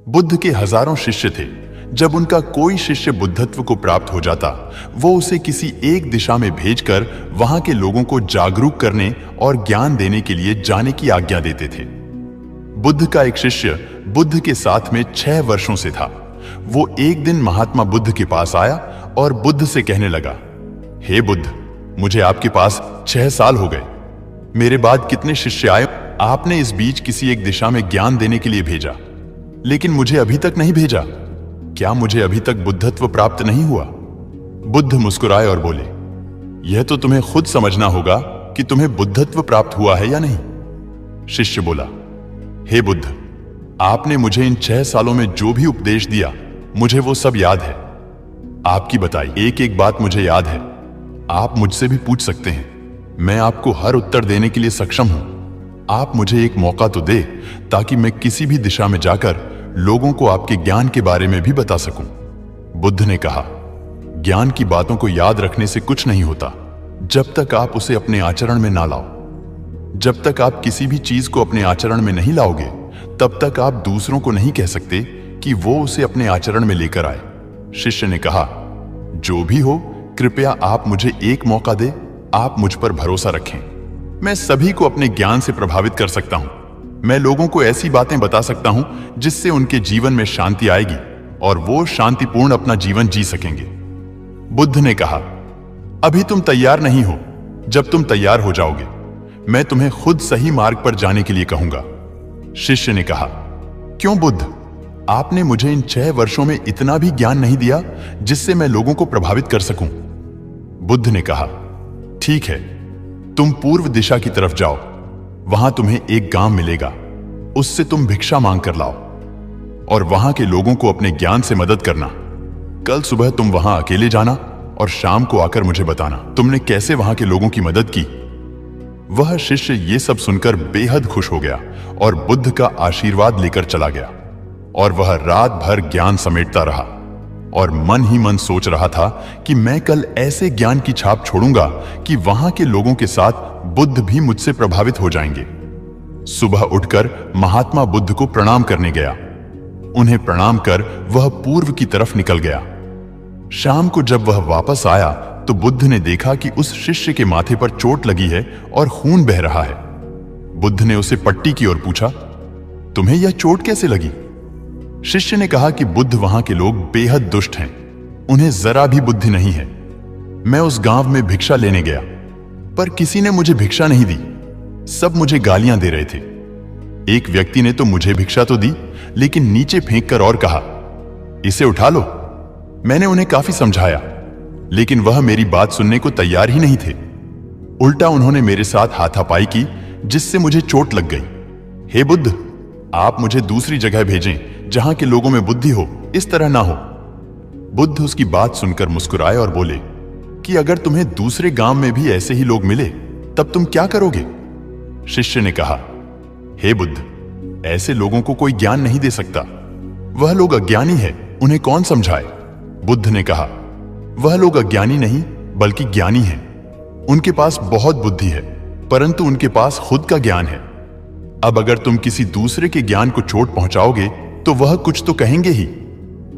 बुद्ध के हजारों शिष्य थे। जब उनका कोई शिष्य बुद्धत्व को प्राप्त हो जाता, वो उसे किसी एक दिशा में भेजकर वहां के लोगों को जागरूक करने और ज्ञान देने के लिए जाने की आज्ञा देते थे। बुद्ध का एक शिष्य बुद्ध के साथ में 6 वर्षों से था। वो एक दिन महात्मा बुद्ध के पास आया और बुद्ध से कहने लगा, हे बुद्ध, मुझे आपके पास 6 साल हो गए। मेरे बाद कितने शिष्य आए, आपने इस बीच किसी एक दिशा में ज्ञान देने के लिए भेजा, लेकिन मुझे अभी तक नहीं भेजा। क्या मुझे अभी तक बुद्धत्व प्राप्त नहीं हुआ? बुद्ध मुस्कुराए और बोले, यह तो तुम्हें खुद समझना होगा कि तुम्हें बुद्धत्व प्राप्त हुआ है या नहीं। शिष्य बोला, हे बुद्ध, आपने मुझे इन 6 सालों में जो भी उपदेश दिया, मुझे वो सब याद है। आपकी बताई एक एक बात मुझे याद है। आप मुझसे भी पूछ सकते हैं, मैं आपको हर उत्तर देने के लिए सक्षम हूं। आप मुझे एक मौका तो दे ताकि मैं किसी भी दिशा में जाकर लोगों को आपके ज्ञान के बारे में भी बता सकूं। बुद्ध ने कहा, ज्ञान की बातों को याद रखने से कुछ नहीं होता जब तक आप उसे अपने आचरण में ना लाओ। जब तक आप किसी भी चीज को अपने आचरण में नहीं लाओगे, तब तक आप दूसरों को नहीं कह सकते कि वो उसे अपने आचरण में लेकर आए। शिष्य ने कहा, जो भी हो, कृपया आप मुझे एक मौका दे। आप मुझ पर भरोसा रखें। मैं सभी को अपने ज्ञान से प्रभावित कर सकता हूं। मैं लोगों को ऐसी बातें बता सकता हूं जिससे उनके जीवन में शांति आएगी और वो शांतिपूर्ण अपना जीवन जी सकेंगे। बुद्ध ने कहा, अभी तुम तैयार नहीं हो। जब तुम तैयार हो जाओगे, मैं तुम्हें खुद सही मार्ग पर जाने के लिए कहूंगा। शिष्य ने कहा, क्यों बुद्ध, आपने मुझे इन 6 वर्षों में इतना भी ज्ञान नहीं दिया जिससे मैं लोगों को प्रभावित कर सकूं। बुद्ध ने कहा, ठीक है, तुम पूर्व दिशा की तरफ जाओ। वहां तुम्हें एक गांव मिलेगा, उससे तुम भिक्षा मांग कर लाओ और वहां के लोगों को अपने ज्ञान से मदद करना। कल सुबह तुम वहां अकेले जाना और शाम को आकर मुझे बताना तुमने कैसे वहां के लोगों की मदद की। वह शिष्य ये सब सुनकर बेहद खुश हो गया और बुद्ध का आशीर्वाद लेकर चला गया और वह रात भर ज्ञान समेटता रहा और मन ही मन सोच रहा था कि मैं कल ऐसे ज्ञान की छाप छोड़ूंगा कि वहां के लोगों के साथ बुद्ध भी मुझसे प्रभावित हो जाएंगे। सुबह उठकर महात्मा बुद्ध को प्रणाम करने गया। उन्हें प्रणाम कर वह पूर्व की तरफ निकल गया। शाम को जब वह वापस आया तो बुद्ध ने देखा कि उस शिष्य के माथे पर चोट लगी है और खून बह रहा है। बुद्ध ने उसे पट्टी की ओर पूछा, तुम्हें यह चोट कैसे लगी? शिष्य ने कहा कि बुद्ध, वहां के लोग बेहद दुष्ट हैं, उन्हें जरा भी बुद्धि नहीं है। मैं उस गांव में भिक्षा लेने गया, पर किसी ने मुझे भिक्षा नहीं दी। सब मुझे गालियां दे रहे थे। एक व्यक्ति ने तो मुझे भिक्षा तो दी, लेकिन नीचे फेंक कर और कहा, इसे उठा लो। मैंने उन्हें काफी समझाया, लेकिन वह मेरी बात सुनने को तैयार ही नहीं थे। उल्टा उन्होंने मेरे साथ हाथापाई की, जिससे मुझे चोट लग गई। हे बुद्ध, आप मुझे दूसरी जगह भेजें जहां के लोगों में बुद्धि हो, इस तरह ना हो। बुद्ध उसकी बात सुनकर मुस्कुराए और बोले कि अगर तुम्हें दूसरे गांव में भी ऐसे ही लोग मिले, तब तुम क्या करोगे? शिष्य ने कहा, हे बुद्ध, ऐसे लोगों को कोई ज्ञान नहीं दे सकता। वह लोग अज्ञानी है, उन्हें कौन समझाए? बुद्ध ने कहा, वह लोग अज्ञानी नहीं बल्कि ज्ञानी हैं। उनके पास बहुत बुद्धि है, परंतु उनके पास खुद का ज्ञान है। अब अगर तुम किसी दूसरे के ज्ञान को चोट पहुंचाओगे तो वह कुछ तो कहेंगे ही।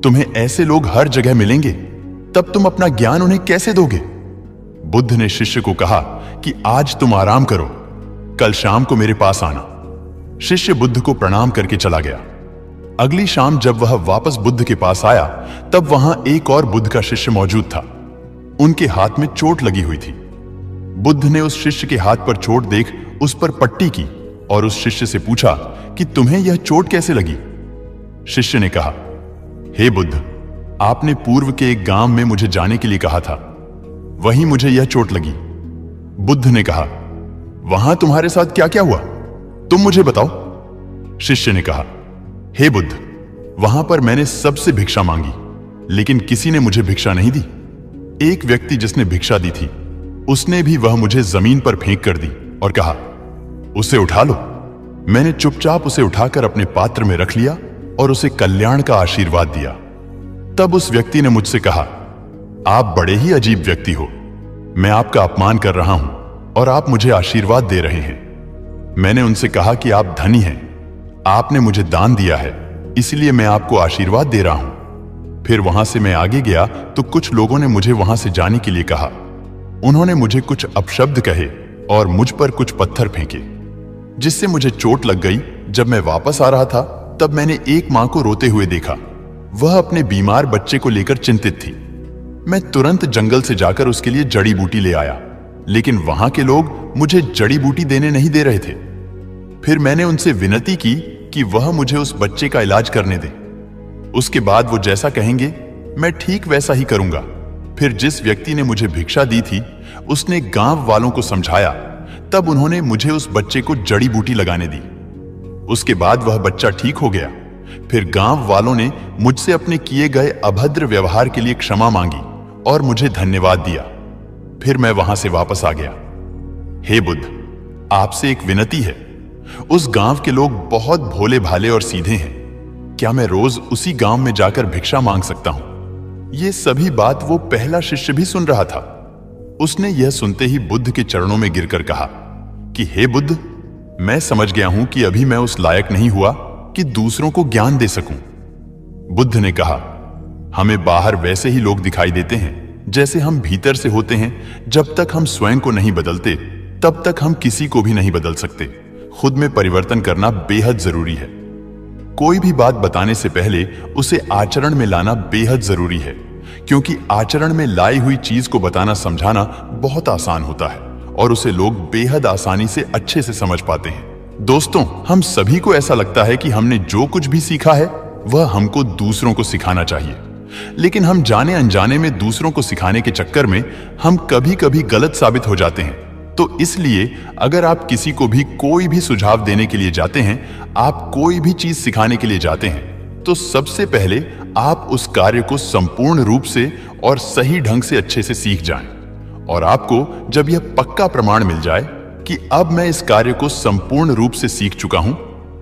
तुम्हें ऐसे लोग हर जगह मिलेंगे, तब तुम अपना ज्ञान उन्हें कैसे दोगे? बुद्ध ने शिष्य को कहा कि आज तुम आराम करो, कल शाम को मेरे पास आना। शिष्य बुद्ध को प्रणाम करके चला गया। अगली शाम जब वह वापस बुद्ध के पास आया, तब वहां एक और बुद्ध का शिष्य मौजूद था। उनके हाथ में चोट लगी हुई थी। बुद्ध ने उस शिष्य के हाथ पर चोट देख उस पर पट्टी की और उस शिष्य से पूछा कि तुम्हें यह चोट कैसे लगी? शिष्य ने कहा, हे बुद्ध, आपने पूर्व के एक गांव में मुझे जाने के लिए कहा था, वहीं मुझे यह चोट लगी। बुद्ध ने कहा, वहां तुम्हारे साथ क्या क्या हुआ, तुम मुझे बताओ। शिष्य ने कहा, हे बुद्ध, वहां पर मैंने सबसे भिक्षा मांगी, लेकिन किसी ने मुझे भिक्षा नहीं दी। एक व्यक्ति जिसने भिक्षा दी थी, उसने भी वह मुझे जमीन पर फेंक कर दी और कहा, उसे उठा लो। मैंने चुपचाप उसे उठाकर अपने पात्र में रख लिया और उसे कल्याण का आशीर्वाद दिया। तब उस व्यक्ति ने मुझसे कहा, आप बड़े ही अजीब व्यक्ति हो। मैं आपका अपमान कर रहा हूं और आप मुझे आशीर्वाद दे रहे हैं। मैंने उनसे कहा कि आप धनी हैं, आपने मुझे दान दिया है, इसलिए मैं आपको आशीर्वाद दे रहा हूं। फिर वहां से मैं आगे गया तो कुछ लोगों ने मुझे वहां से जाने के लिए कहा। उन्होंने मुझे कुछ अपशब्द कहे और मुझ पर कुछ पत्थर फेंके, जिससे मुझे चोट लग गई। जब मैं वापस आ रहा था तब मैंने एक मां को रोते हुए देखा। वह अपने बीमार बच्चे को लेकर चिंतित थी। मैं तुरंत जंगल से जाकर उसके लिए जड़ी बूटी ले आया, लेकिन वहां के लोग मुझे जड़ी बूटी देने नहीं दे रहे थे। फिर मैंने उनसे विनती की कि वह मुझे उस बच्चे का इलाज करने दे। उसके बाद वो जैसा कहेंगे मैं ठीक वैसा ही करूंगा। फिर जिस व्यक्ति ने मुझे भिक्षा दी थी उसने गांव वालों को समझाया, तब उन्होंने मुझे उस बच्चे को जड़ी बूटी लगाने दी। उसके बाद वह बच्चा ठीक हो गया। फिर गांव वालों ने मुझसे अपने किए गए अभद्र व्यवहार के लिए क्षमा मांगी और मुझे धन्यवाद दिया। फिर मैं वहां से वापस आ गया। हे बुद्ध, आपसे एक विनती है। उस गांव के लोग बहुत भोले भाले और सीधे हैं। क्या मैं रोज उसी गांव में जाकर भिक्षा मांग सकता हूं? ये सभी बात वो पहला शिष्य भी सुन रहा था। उसने यह सुनते ही बुद्ध के चरणों में गिरकर कहा कि हे बुद्ध, मैं समझ गया हूं कि अभी मैं उस लायक नहीं हुआ कि दूसरों को ज्ञान दे सकूं। बुद्ध ने कहा, हमें बाहर वैसे ही लोग दिखाई देते हैं जैसे हम भीतर से होते हैं। जब तक हम स्वयं को नहीं बदलते तब तक हम किसी को भी नहीं बदल सकते। खुद में परिवर्तन करना बेहद जरूरी है। कोई भी बात बताने से पहले उसे आचरण में लाना बेहद जरूरी है, क्योंकि आचरण में लाई हुई चीज को बताना समझाना बहुत आसान होता है और उसे लोग बेहद आसानी से अच्छे से समझ पाते हैं। दोस्तों, हम सभी को ऐसा लगता है कि हमने जो कुछ भी सीखा है वह हमको दूसरों को सिखाना चाहिए, लेकिन हम जाने अनजाने में दूसरों को सिखाने के चक्कर में हम कभी कभी गलत साबित हो जाते हैं। तो इसलिए अगर आप किसी को भी कोई भी सुझाव देने के लिए जाते हैं, आप कोई भी चीज सिखाने के लिए जाते हैं, तो सबसे पहले आप उस कार्य को संपूर्ण रूप से और सही ढंग से अच्छे से सीख जाएं। और आपको जब यह पक्का प्रमाण मिल जाए कि अब मैं इस कार्य को संपूर्ण रूप से सीख चुका हूं,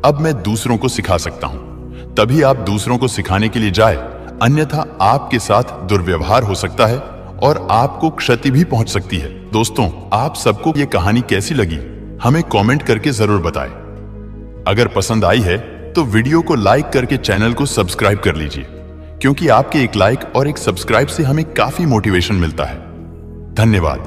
अब मैं दूसरों को सिखा सकता हूं, तभी आप दूसरों को सिखाने के लिए जाए। अन्यथा आपके साथ दुर्व्यवहार हो सकता है और आपको क्षति भी पहुंच सकती है। दोस्तों, आप सबको ये कहानी कैसी लगी हमें कमेंट करके जरूर बताएं। अगर पसंद आई है तो वीडियो को लाइक करके चैनल को सब्सक्राइब कर लीजिए, क्योंकि आपके एक लाइक और एक सब्सक्राइब से हमें काफी मोटिवेशन मिलता है। धन्यवाद।